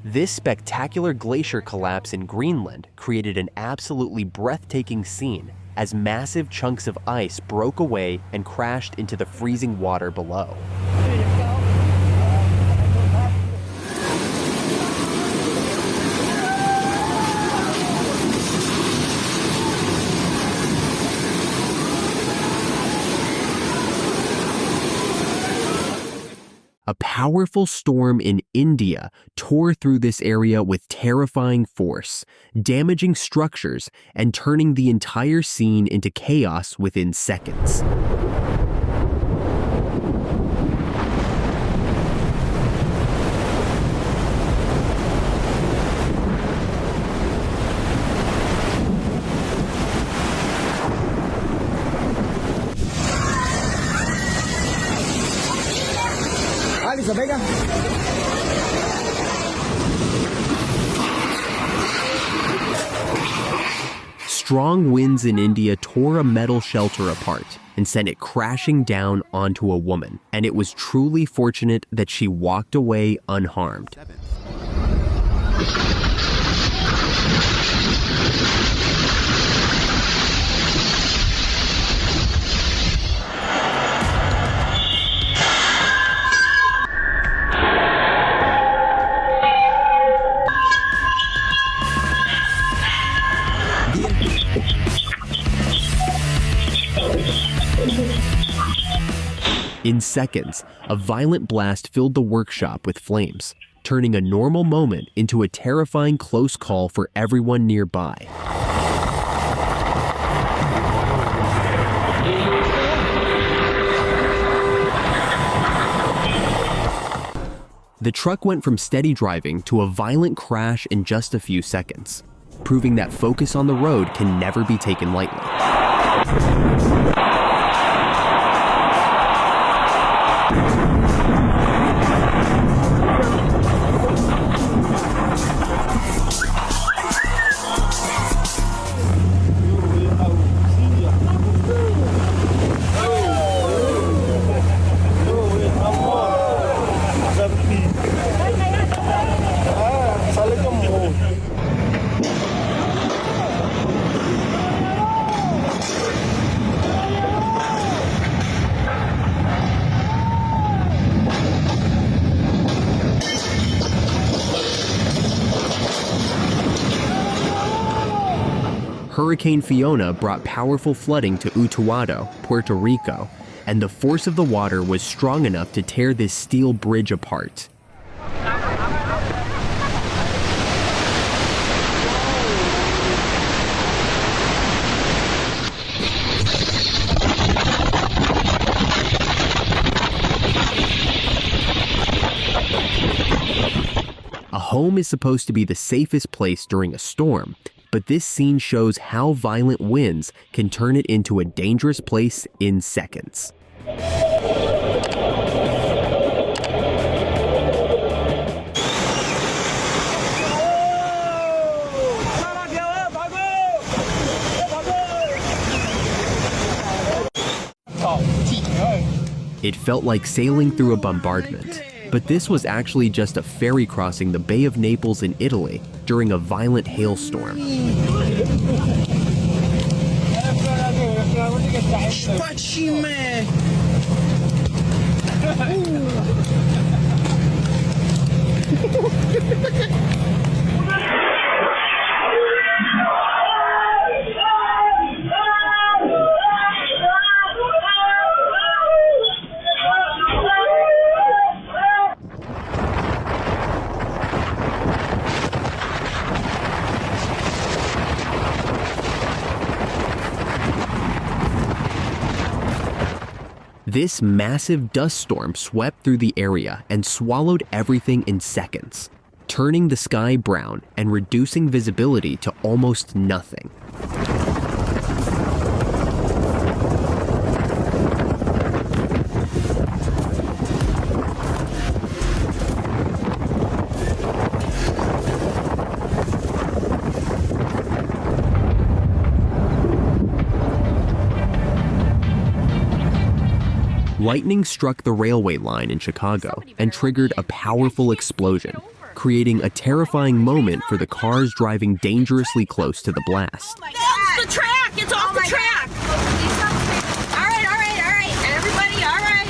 This spectacular glacier collapse in Greenland created an absolutely breathtaking scene as massive chunks of ice broke away and crashed into the freezing water below. A powerful storm in India tore through this area with terrifying force, damaging structures and turning the entire scene into chaos within seconds. Strong winds in India tore a metal shelter apart and sent it crashing down onto a woman, and it was truly fortunate that she walked away unharmed. In seconds, a violent blast filled the workshop with flames, turning a normal moment into a terrifying close call for everyone nearby. The truck went from steady driving to a violent crash in just a few seconds, proving that focus on the road can never be taken lightly. Hurricane Fiona brought powerful flooding to Utuado, Puerto Rico, and the force of the water was strong enough to tear this steel bridge apart. A home is supposed to be the safest place during a storm, but this scene shows how violent winds can turn it into a dangerous place in seconds. It felt like sailing through a bombardment. But this was actually just a ferry crossing the Bay of Naples in Italy during a violent hailstorm. This massive dust storm swept through the area and swallowed everything in seconds, turning the sky brown and reducing visibility to almost nothing. Lightning struck the railway line in Chicago and triggered a powerful explosion, creating a terrifying moment for the cars driving dangerously close to the blast. That's the track! It's off the track! All right, all right, all right. Everybody, all right.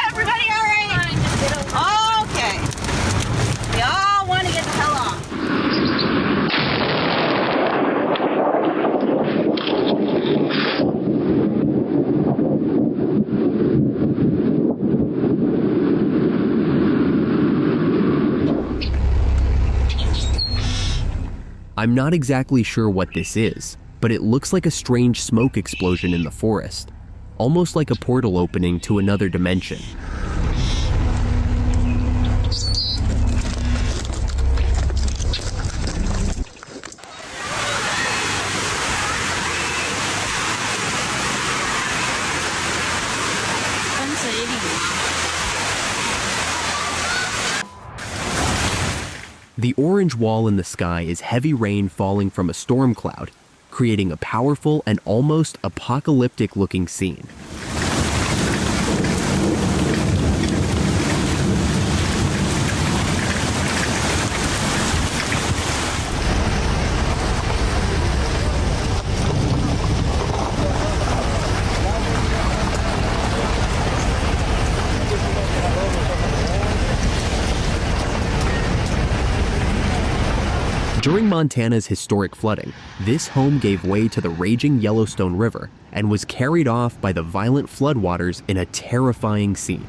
Everybody, all right. Okay. We all want to get the hell off. I'm not exactly sure what this is, but it looks like a strange smoke explosion in the forest, almost like a portal opening to another dimension. The orange wall in the sky is heavy rain falling from a storm cloud, creating a powerful and almost apocalyptic-looking scene. During Montana's historic flooding, this home gave way to the raging Yellowstone River and was carried off by the violent floodwaters in a terrifying scene.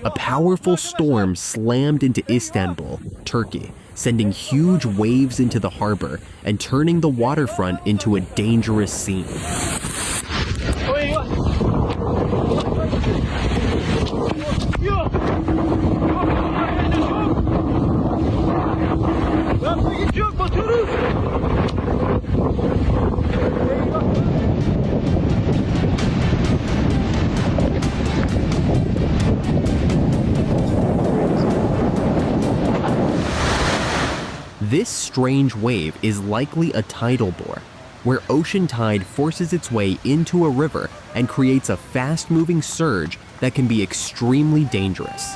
A powerful storm slammed into Istanbul, Turkey, sending huge waves into the harbor and turning the waterfront into a dangerous scene. This strange wave is likely a tidal bore, where ocean tide forces its way into a river and creates a fast-moving surge that can be extremely dangerous.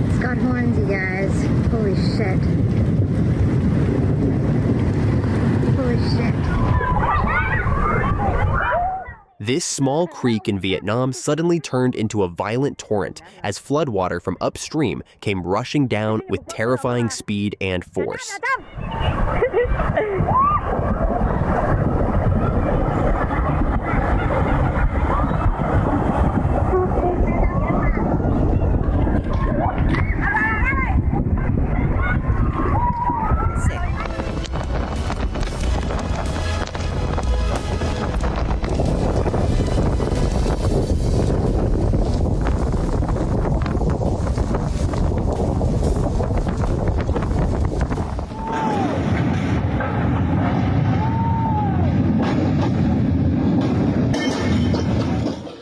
It's got horns, you guys. Holy shit. This small creek in Vietnam suddenly turned into a violent torrent as floodwater from upstream came rushing down with terrifying speed and force.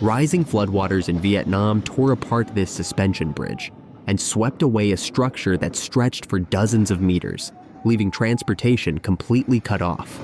Rising floodwaters in Vietnam tore apart this suspension bridge and swept away a structure that stretched for dozens of meters, leaving transportation completely cut off.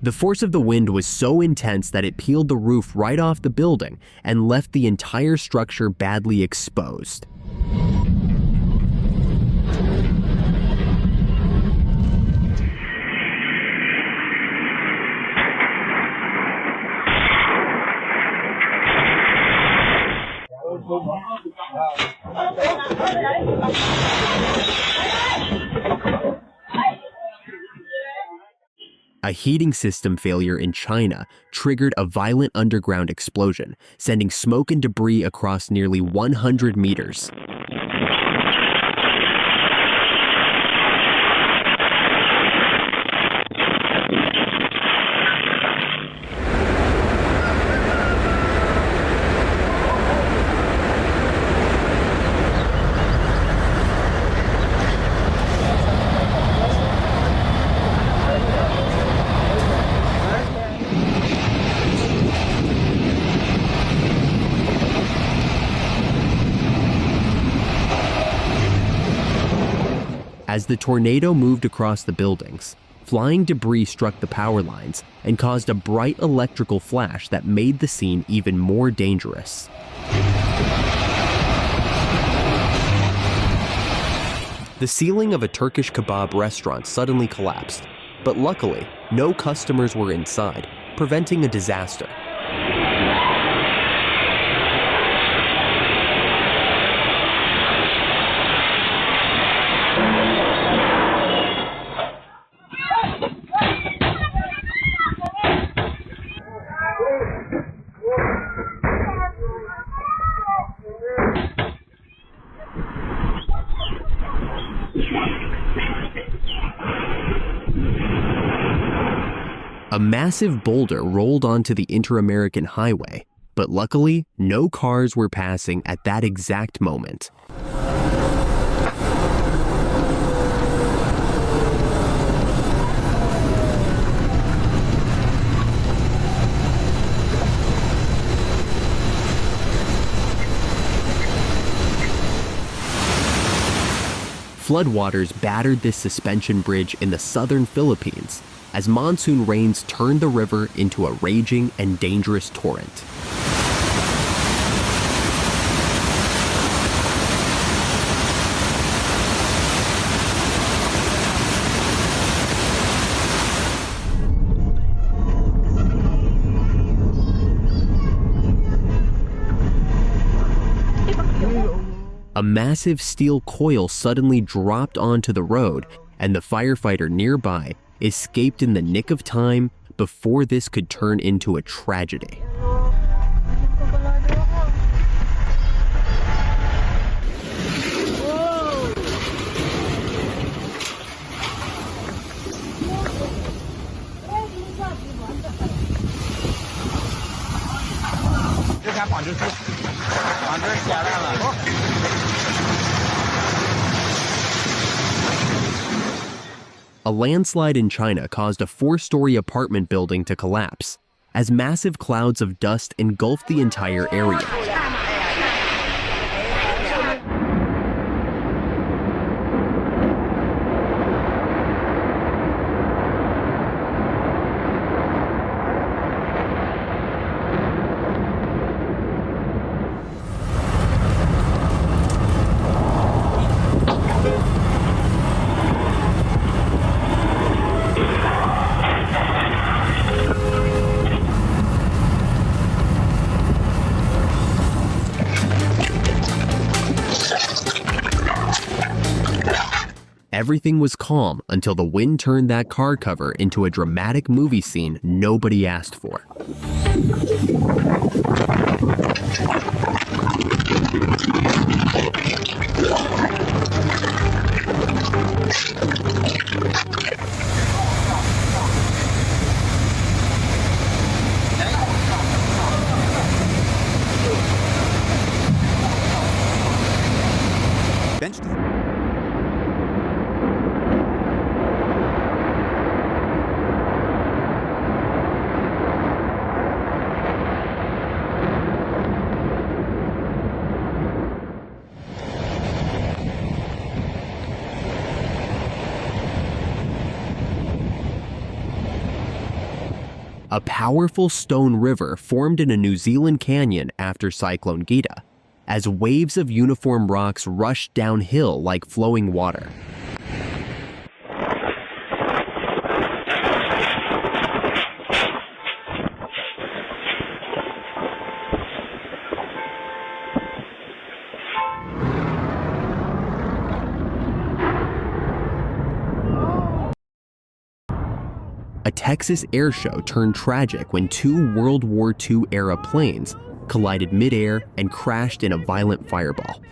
The force of the wind was so intense that it peeled the roof right off the building and left the entire structure badly exposed. A heating system failure in China triggered a violent underground explosion, sending smoke and debris across nearly 100 meters. As the tornado moved across the buildings, flying debris struck the power lines and caused a bright electrical flash that made the scene even more dangerous. The ceiling of a Turkish kebab restaurant suddenly collapsed, but luckily, no customers were inside, preventing a disaster. A massive boulder rolled onto the Inter-American Highway, but luckily, no cars were passing at that exact moment. Floodwaters battered this suspension bridge in the southern Philippines as monsoon rains turned the river into a raging and dangerous torrent. A massive steel coil suddenly dropped onto the road, and the firefighter nearby escaped in the nick of time before this could turn into a tragedy. A landslide in China caused a 4-story apartment building to collapse, as massive clouds of dust engulfed the entire area. Everything was calm until the wind turned that car cover into a dramatic movie scene nobody asked for. A powerful stone river formed in a New Zealand canyon after Cyclone Gita, as waves of uniform rocks rushed downhill like flowing water. Texas air show turned tragic when two World War II-era planes collided mid-air and crashed in a violent fireball.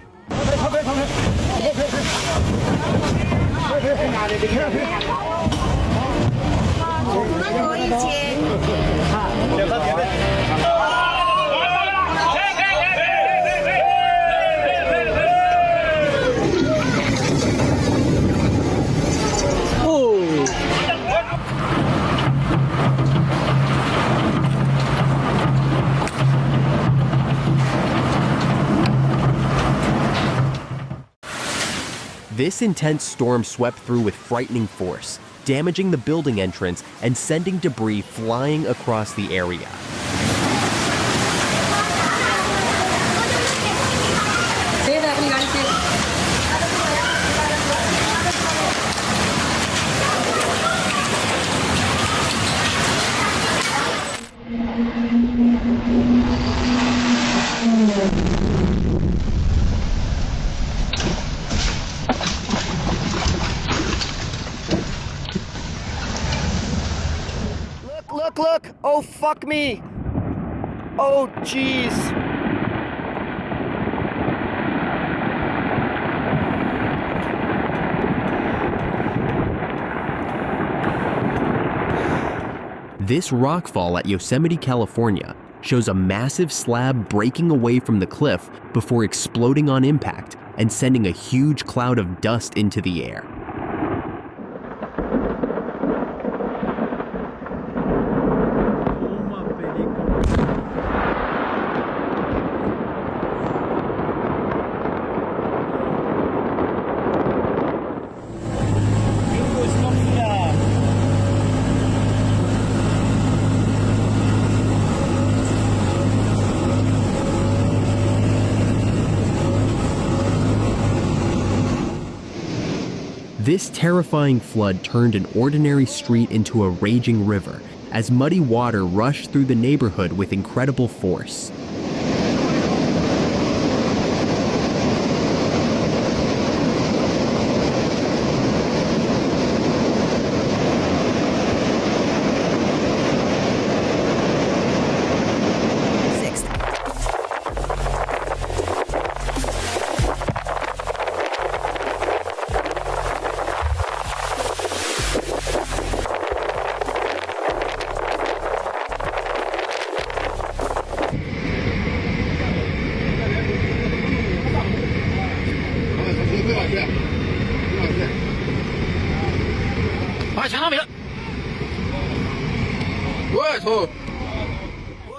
This intense storm swept through with frightening force, damaging the building entrance and sending debris flying across the area. Look! Oh, fuck me! Oh, jeez! This rockfall at Yosemite, California, shows a massive slab breaking away from the cliff before exploding on impact and sending a huge cloud of dust into the air. This terrifying flood turned an ordinary street into a raging river as muddy water rushed through the neighborhood with incredible force.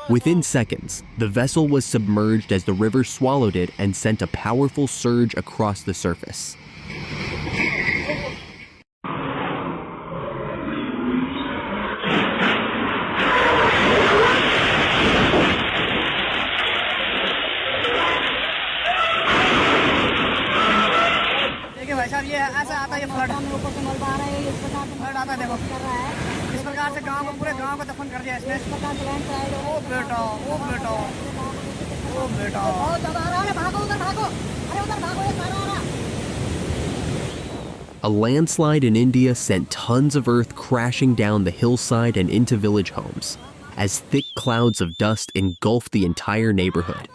Within seconds, the vessel was submerged as the river swallowed it and sent a powerful surge across the surface. A landslide in India sent tons of earth crashing down the hillside and into village homes, as thick clouds of dust engulfed the entire neighborhood.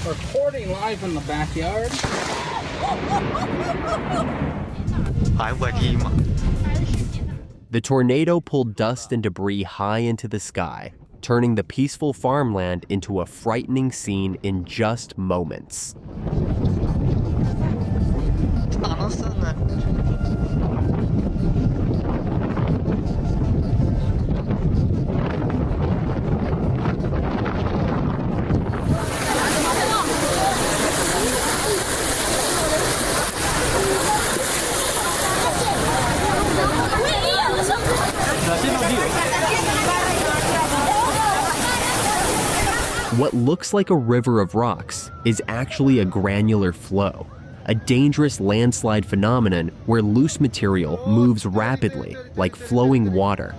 Recording live in the backyard. The tornado pulled dust and debris high into the sky, turning the peaceful farmland into a frightening scene in just moments. What looks like a river of rocks is actually a granular flow, a dangerous landslide phenomenon where loose material moves rapidly like flowing water.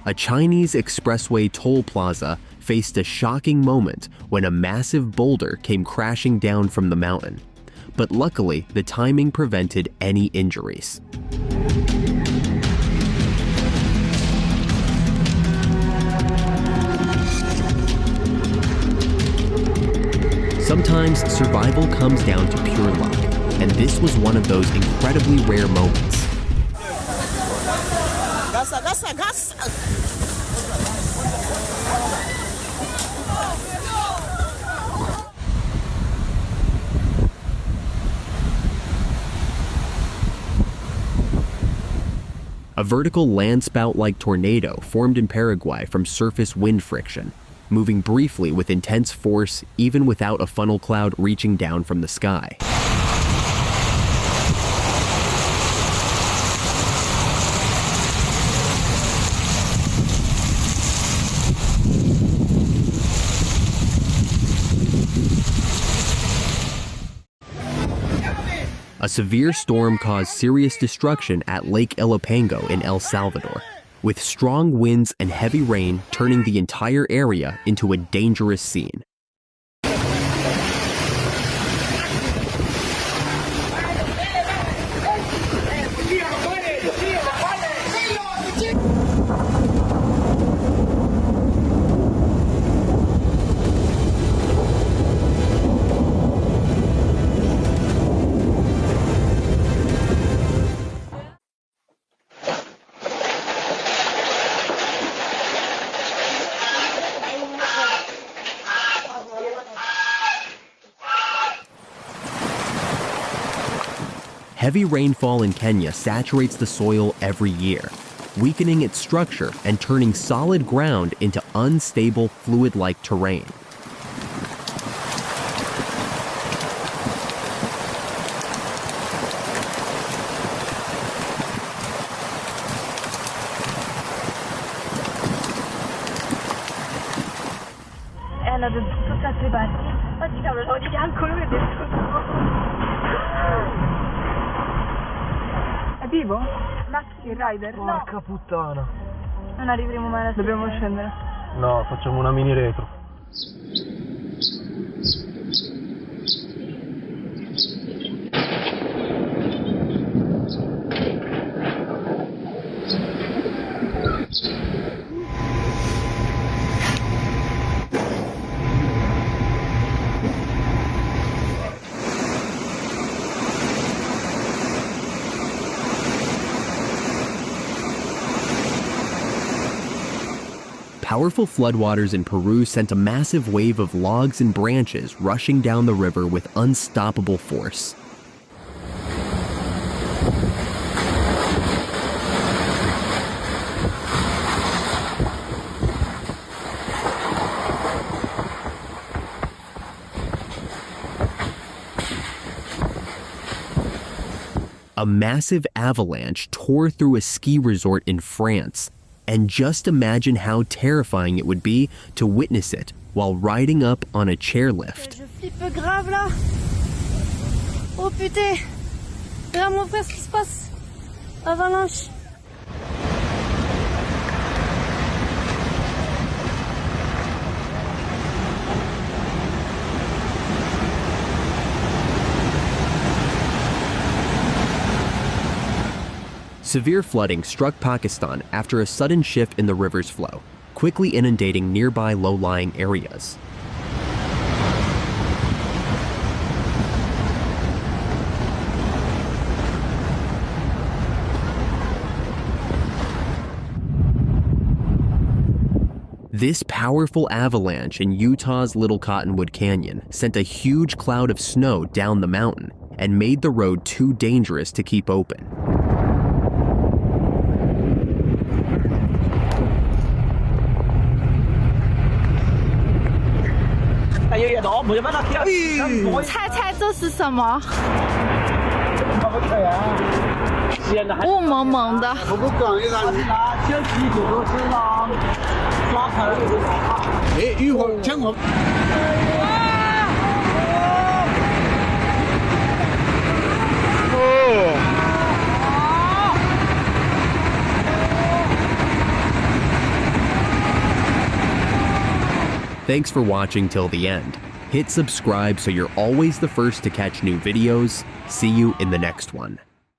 a Chinese expressway toll plaza faced a shocking moment when a massive boulder came crashing down from the mountain. But luckily, the timing prevented any injuries. Sometimes survival comes down to pure luck, and this was one of those incredibly rare moments. A vertical landspout-like tornado formed in Paraguay from surface wind friction, moving briefly with intense force even without a funnel cloud reaching down from the sky. A severe storm caused serious destruction at Lake Ilopango in El Salvador, with strong winds and heavy rain turning the entire area into a dangerous scene. Heavy rainfall in Kenya saturates the soil every year, weakening its structure and turning solid ground into unstable, fluid-like terrain. È vivo? Il rider? Porca puttana. Non arriveremo mai a dobbiamo scendere. No, facciamo una mini retro. Powerful floodwaters in Peru sent a massive wave of logs and branches rushing down the river with unstoppable force. A massive avalanche tore through a ski resort in France. And just imagine how terrifying it would be to witness it while riding up on a chairlift. Je flippe grave là. Oh putain. Regarde mon frère ce qui se passe. Avalanche. Severe flooding struck Pakistan after a sudden shift in the river's flow, quickly inundating nearby low-lying areas. This powerful avalanche in Utah's Little Cottonwood Canyon sent a huge cloud of snow down the mountain and made the road too dangerous to keep open. Thanks for watching till the end. Hit subscribe so you're always the first to catch new videos. See you in the next one.